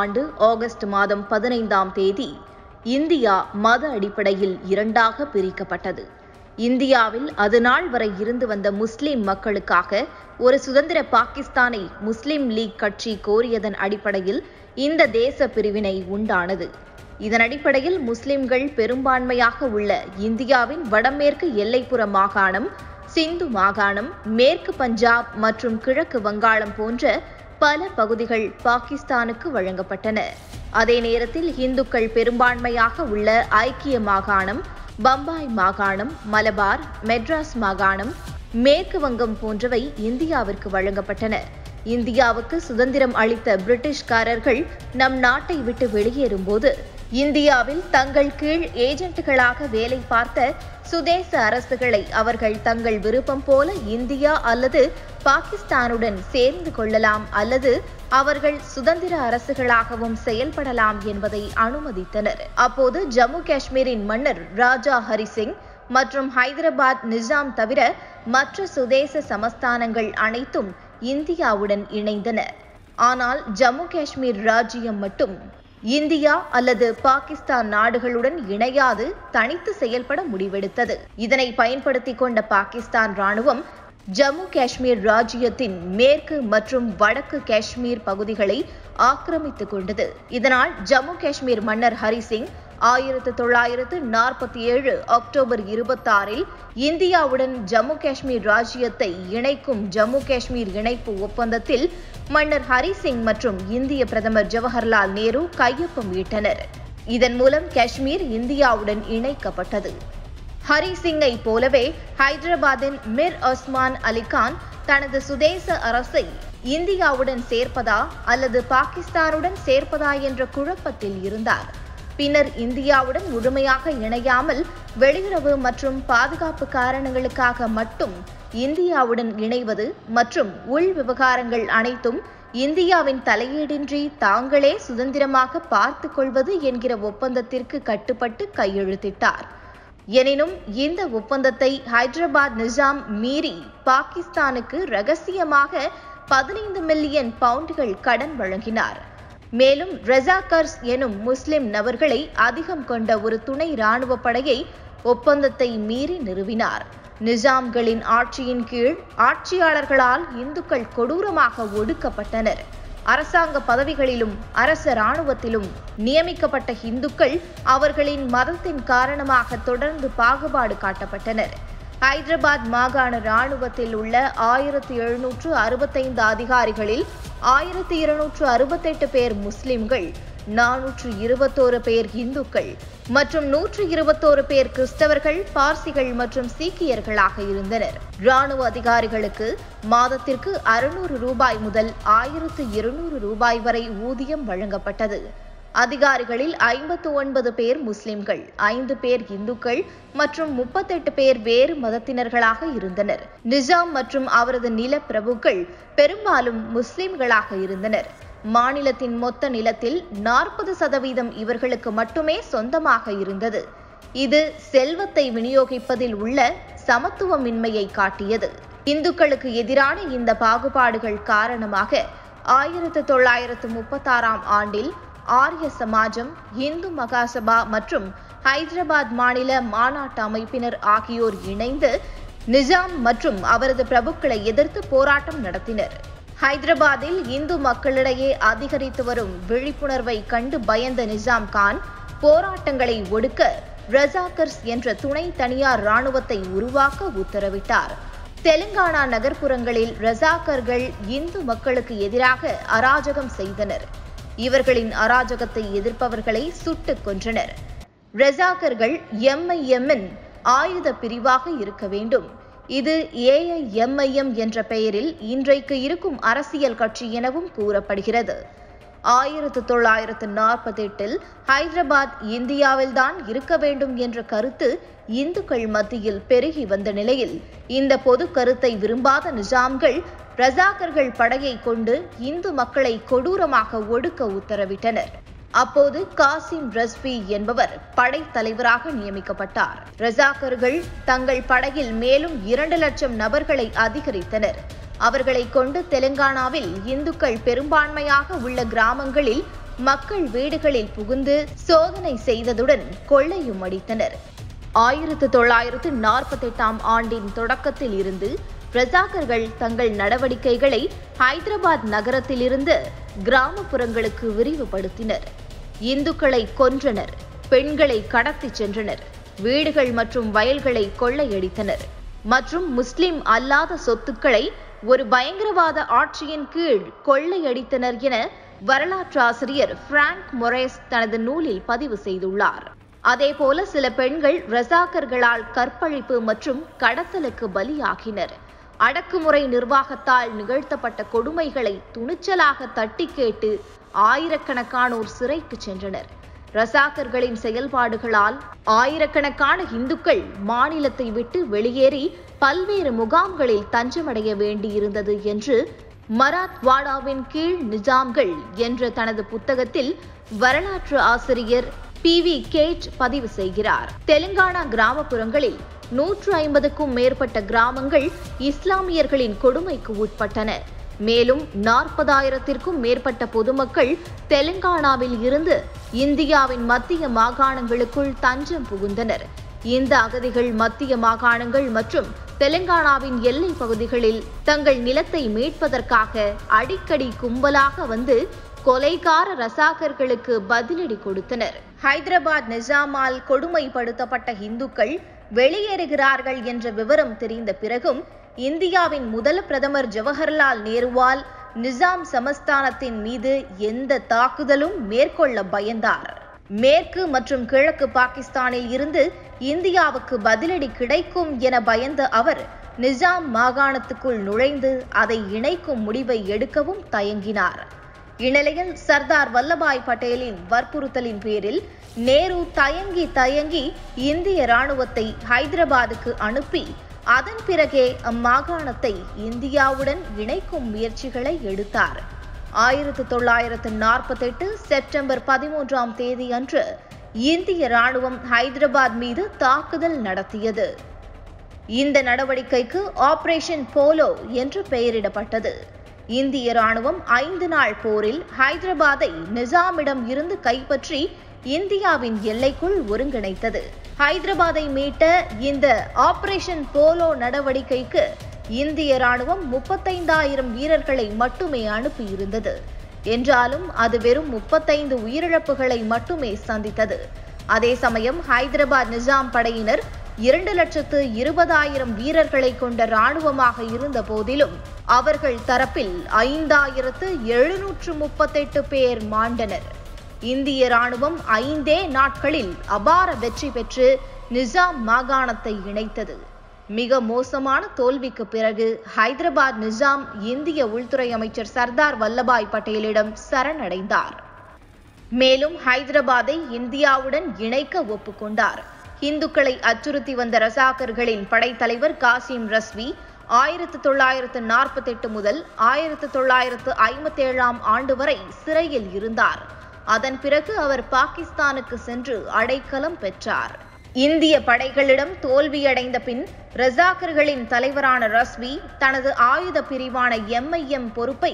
ஆண்டு ஆகஸ்ட் மாதம் 15ஆம் தேதி இந்தியா மத அடிப்படையில் இரண்டாக பிரிக்கப்பட்டது. இந்தியாவில் அதுநாள் வரை இருந்து வந்த முஸ்லிம் மக்களுக்காக ஒரு சுதந்திர பாகிஸ்தானை முஸ்லிம் லீக் கட்சி கோரியதன் அடிப்படையில் இந்த தேச பிரிவினை உண்டானது. இதன் அடிப்படையில் முஸ்லிம்கள் பெரும்பான்மையாக உள்ள இந்தியாவின் வடமேற்கு எல்லைப்புற மாகாணம், சிந்து மாகாணம், மேற்கு பஞ்சாப் மற்றும் கிழக்கு வங்காளம் போன்ற பல பகுதிகள் பாகிஸ்தானுக்கு வழங்கப்பட்டன. அதே நேரத்தில் இந்துக்கள் பெரும்பான்மையாக உள்ள ஐக்கிய மாகாணம், பம்பாய் மாகாணம், மலபார், மெட்ராஸ் மாகாணம், மேற்கு வங்கம் போன்றவை இந்தியாவிற்கு வழங்கப்பட்டன. இந்தியாவுக்கு சுதந்திரம் அளித்த பிரிட்டிஷ்காரர்கள் நம் நாட்டை விட்டு வெளியேறும்போது இந்தியாவில் தங்கள் கீழ் ஏஜென்ட்டுகளாக வேலை பார்த்த சுதேச அரசுகளை அவர்கள் தங்கள் விருப்பம் போல இந்தியா அல்லது பாகிஸ்தானுடன் சேர்ந்து கொள்ளலாம் அல்லது அவர்கள் சுதந்திர அரசுகளாகவும் செயல்படலாம் என்பதை அனுமதித்தனர். அப்போது ஜம்மு காஷ்மீரின் மன்னர் ராஜா ஹரிசிங் மற்றும் ஹைதராபாத் நிஜாம் தவிர மற்ற சுதேச சமஸ்தானங்கள் அனைத்தும் இந்தியாவுடன் இணைந்தன. ஆனால் ஜம்மு காஷ்மீர் ராஜ்யம் மட்டும் இந்தியா அல்லது பாகிஸ்தான் நாடுகளுடன் இணையாது தனித்து செயல்பட முடிவெடுத்தது. இதனை பயன்படுத்திக் கொண்ட பாகிஸ்தான் ராணுவம் ஜம்மு காஷ்மீர் ராஜ்யத்தின் மேற்கு மற்றும் வடக்கு காஷ்மீர் பகுதிகளை ஆக்கிரமித்துக் கொண்டது. இதனால் ஜம்மு காஷ்மீர் மன்னர் ஹரிசிங் 1947 அக்டோபர் 26 இந்தியாவுடன் ஜம்மு காஷ்மீர் ராஜ்யத்தை இணைக்கும் ஜம்மு காஷ்மீர் இணைப்பு ஒப்பந்தத்தில் மன்னர் ஹரிசிங் மற்றும் இந்திய பிரதமர் ஜவஹர்லால் நேரு கையொப்பம் இட்டனர். இதன் மூலம் காஷ்மீர் இந்தியாவுடன் இணைக்கப்பட்டது. ஹரிசிங்கை போலவே ஹைதராபாத்தின் மிர் உஸ்மான் அலிகான் தனது சுதேச அரசை இந்தியாவுடன் சேர்ப்பதா அல்லது பாகிஸ்தானுடன் சேர்ப்பதா என்ற குழப்பத்தில் இருந்தார். பின்னர் இந்தியாவுடன் முழுமையாக இணையாமல் வெளியுறவு மற்றும் பாதுகாப்பு காரணங்களுக்காக மட்டும் இந்தியாவுடன் இணைவது மற்றும் உள் விவகாரங்கள் அனைத்தும் இந்தியாவின் தலையீடின்றி தாங்களே சுதந்திரமாக பார்த்துக் கொள்வது என்கிற ஒப்பந்தத்திற்கு கட்டுப்பட்டு கையெழுத்திட்டார். எனினும் இந்த ஒப்பந்தத்தை ஹைதராபாத் நிஜாம் மீறி பாகிஸ்தானுக்கு ரகசியமாக 15 மில்லியன் பவுண்டுகள் கடன் வழங்கினார். மேலும் ரஜாக்கர்ஸ் எனும் முஸ்லிம் நபர்களை அதிகம் கொண்ட ஒரு துணை இராணுவ படையை ஒப்பந்தத்தை மீறி நிறுவினார். நிஜாம்களின் ஆட்சியின் கீழ் ஆட்சியாளர்களால் இந்துக்கள் கொடூரமாக ஒடுக்கப்பட்டனர். அரசாங்க பதவிகளிலும் அரச இராணுவத்திலும் நியமிக்கப்பட்ட இந்துக்கள் அவர்களின் மதத்தின் காரணமாக தொடர்ந்து பாகுபாடு காட்டப்பட்டனர். ஹைதராபாத் மாகாண இராணுவத்தில் உள்ள 1765 அதிகாரிகளில் 1268 பேர் முஸ்லிம்கள், 421 பேர் இந்துக்கள் மற்றும் 121 பேர் கிறிஸ்தவர்கள், பார்சிகள் மற்றும் சீக்கியர்களாக இருந்தனர். இராணுவ அதிகாரிகளுக்கு மாதத்திற்கு 600 ரூபாய் முதல் 1200 ரூபாய் வரை ஊதியம் வழங்கப்பட்டது. அதிகாரிகளில் 59 பேர் முஸ்லிம்கள், 5 பேர் இந்துக்கள் மற்றும் 38 பேர் வேறு மதத்தினர்களாக இருந்தனர். நிஜாம் மற்றும் அவரது நில பிரபுக்கள் பெரும்பாலும் முஸ்லிம்களாக இருந்தனர். மாநிலத்தின் மொத்த நிலத்தில் 40% இவர்களுக்கு மட்டுமே சொந்தமாக இருந்தது. இது செல்வத்தை விநியோகிப்பதில் உள்ள சமத்துவமின்மையை காட்டியது. இந்துக்களுக்கு எதிரான இந்த பாகுபாடுகள் காரணமாக 1936ஆம் ஆண்டில் ஆரிய சமாஜம், இந்து மகாசபா மற்றும் ஹைதராபாத் மாநில மாநாட்டு அமைப்பினர் ஆகியோர் இணைந்து நிஜாம் மற்றும் அவரது பிரபுக்களை எதிர்த்து போராட்டம் நடத்தினர். ஹைதராபாத்தில் இந்து மக்களிடையே அதிகரித்து வரும் விழிப்புணர்வை கண்டு பயந்த நிஜாம் கான் போராட்டங்களை ஒடுக்க ரஜாக்கர்ஸ் என்ற துணை தனியார் இராணுவத்தை உருவாக்க உத்தரவிட்டார். தெலுங்கானா நகர்ப்புறங்களில் ரஜாக்கர்கள் இந்து மக்களுக்கு எதிராக அராஜகம் செய்தனர். இவர்களின் அராஜகத்தை எதிர்ப்பவர்களை சுட்டுக் கொன்றனர். ரஜாக்கர்கள் MIM-இன் ஆயுத பிரிவாக இருக்க வேண்டும். இது AIMIM என்ற பெயரில் இன்றைக்கு இருக்கும் அரசியல் கட்சி எனவும் கூறப்படுகிறது. 1948 ஹைதராபாத் இந்தியாவில்தான் இருக்க வேண்டும் என்ற கருத்து இந்துக்கள் மத்தியில் பெருகி வந்த நிலையில் இந்த பொது கருத்தை விரும்பாத நிஜாம்கள் ரஜாக்கர்கள் படையை கொண்டு இந்து மக்களை கொடூரமாக ஒடுக்க உத்தரவிட்டனர். அப்போது காசிம் ரஸ்வி என்பவர் படைத்தலைவராக நியமிக்கப்பட்டார். ரஜாக்கர்கள் தங்கள் படையில் மேலும் 2 லட்சம் நபர்களை அதிகரித்தனர். அவர்களை கொண்டு தெலுங்கானாவில் இந்துக்கள் பெரும்பான்மையாக உள்ள கிராமங்களில் மக்கள் வீடுகளில் புகுந்து சோதனை செய்ததுடன் கொள்ளையும் அடித்தனர். 1948 ஆண்டின் தொடக்கத்தில் இருந்து ரஜாக்கர்கள் தங்கள் நடவடிக்கைகளை ஹைதராபாத் நகரத்திலிருந்து கிராமப்புறங்களுக்கு விரிவுபடுத்தினர். இந்துக்களை கொன்றனர், பெண்களை கடத்தி சென்றனர், வீடுகள் மற்றும் வயல்களை கொள்ளையடித்தனர் மற்றும் முஸ்லிம் அல்லாத சொத்துக்களை ஒரு பயங்கரவாத ஆட்சியின் கீழ் கொள்ளையடித்தனர் என வரலாற்றாசிரியர் பிராங்க் மொரேஸ் தனது நூலில் பதிவு செய்துள்ளார். அதேபோல சில பெண்கள் ரஜாக்கர்களால் கற்பழிப்பு மற்றும் கடத்தலுக்கு பலியாகினர். அடக்குமுறை நிர்வாகத்தால் நிகழ்த்தப்பட்ட கொடுமைகளை துணிச்சலாக தட்டி கேட்டு ஆயிரக்கணக்கானோர் சிறைக்கு சென்றனர். ரஜாக்கர்களின் செயல்பாடுகளால் ஆயிரக்கணக்கான இந்துக்கள் மாநிலத்தை விட்டு வெளியேறி பல்வேறு முகாம்களில் தஞ்சமடைய வேண்டியிருந்தது என்று மராத்வாடாவின் கீழ் நிஜாம்கள் என்ற தனது புத்தகத்தில் வரலாற்று ஆசிரியர் PV கேட் பதிவு செய்கிறார். தெலுங்கானா கிராமப்புறங்களில் 150க்கும் மேற்பட்ட கிராமங்கள் இஸ்லாமியர்களின் கொடுமைக்கு உட்பட்டன. மேலும் 40,000த்திற்கும் மேற்பட்ட பொதுமக்கள் தெலுங்கானாவில் இருந்து இந்தியாவின் மத்திய மாகாணங்களுக்குள் தஞ்சம் புகுந்தனர். இந்த அகதிகள் மத்திய மாகாணங்கள் மற்றும் தெலுங்கானாவின் எல்லை பகுதிகளில் தங்கள் நிலத்தை மீட்பதற்காக அடிக்கடி கும்பலாக வந்து கொலைகார ரசாகர்களுக்கு பதிலடி கொடுத்தனர். ஹைதராபாத் நிஜாமால் கொடுமைப்படுத்தப்பட்ட இந்துக்கள் வெளியேறுகிறார்கள் என்ற விவரம் தெரிந்த பிறகும் இந்தியாவின் முதல் பிரதமர் ஜவஹர்லால் நேருவால் நிஜாம் சமஸ்தானத்தின் மீது எந்த தாக்குதலும் மேற்கொள்ள பயந்தார். மேற்கு மற்றும் கிழக்கு பாகிஸ்தானில் இருந்து இந்தியாவுக்கு பதிலடி கிடைக்கும் என பயந்த அவர் நிஜாம் மாகாணத்துக்குள் நுழைந்து அதை இணைக்கும் முடிவை எடுக்கவும் தயங்கினார். இந்நிலையில் சர்தார் வல்லபாய் பட்டேலின் வற்புறுத்தலின் பேரில் நேரு தயங்கி இந்திய ராணுவத்தை ஹைதராபாத்துக்கு அனுப்பி அதன் பிறகே அம்மாகாணத்தை இந்தியாவுடன் இணைக்கும் முயற்சிகளை எடுத்தார். 1948 செப்டம்பர் 13ஆம் தேதி அன்று இந்திய ராணுவம் ஹைதராபாத் மீது தாக்குதல் நடத்தியது. இந்த நடவடிக்கைக்கு ஆபரேஷன் போலோ என்று பெயரிடப்பட்டது. இந்திய ராணுவம் 5 நாள் போரில் ஹைதராபாத்தை நிஜாமிடம் இருந்து கைப்பற்றி இந்தியாவின் எல்லைக்குள் ஒருங்கிணைத்தது. ஹைதராபாத்தை மீட்ட இந்த ஆபரேஷன் போலோ நடவடிக்கைக்கு இந்திய ராணுவம் 35,000 வீரர்களை மட்டுமே அனுப்பியிருந்தது. என்றாலும் அது வெறும் 35 உயிரிழப்புகளை மட்டுமே சந்தித்தது. அதே சமயம் ஹைதராபாத் நிஜாம் படையினர் 2,20,000 வீரர்களை கொண்ட ராணுவமாக இருந்த போதிலும் அவர்கள் தரப்பில் 5,738 பேர் மாண்டனர். இந்திய ராணுவம் 5 நாட்களில் அபார வெற்றி பெற்று நிஜாம் மாகாணத்தை இணைத்தது. மிக மோசமான தோல்விக்கு பிறகு ஹைதராபாத் நிஜாம் இந்திய உள்துறை அமைச்சர் சர்தார் வல்லபாய் பட்டேலிடம் சரணடைந்தார். மேலும் ஹைதராபாத்தை இந்தியாவுடன் இணைக்க ஒப்புக்கொண்டார். இந்துக்களை அச்சுறுத்தி வந்த ரசாக்கர்களின் படைத்தலைவர் காசிம் ரஸ்வி 1948 முதல் 1957ஆம் ஆண்டு வரை சிறையில் இருந்தார். அதன் பிறகு அவர் பாகிஸ்தானுக்கு சென்று அடைக்கலம் பெற்றார். இந்திய படைகளிடம் தோல்வியடைந்த பின் ரஜாக்கர்களின் தலைவரான ரஸ்வி தனது ஆயுத பிரிவான MIM பொறுப்பை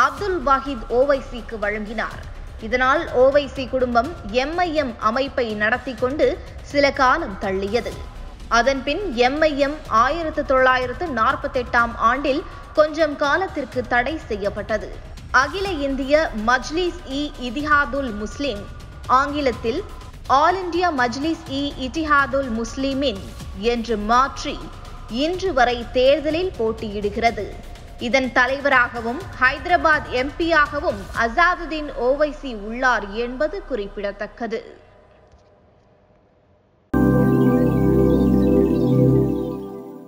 அப்துல் வாஹித் ஓவைசிக்கு வழங்கினார். இதனால் ஓவைசி குடும்பம் MIM அமைப்பை நடத்தி கொண்டு சில காலம் தள்ளியது. அதன்பின் MIM 1948ஆம் ஆண்டில் கொஞ்சம் காலத்திற்கு தடை செய்யப்பட்டது. அகில இந்திய மஜ்லிஸ்-இ-இத்திஹாதுல் முஸ்லிம், ஆங்கிலத்தில் ஆல் இந்தியா மஜ்லிஸ்-இ-இத்திஹாதுல் முஸ்லிமின் என்று மாற்றி இன்று வரை தேர்தலில் போட்டியிடுகிறது. இதன் தலைவராகவும் ஹைதராபாத் MP-யாகவும் அசாதுதீன் ஓவைசி உள்ளார் என்பது குறிப்பிடத்தக்கது.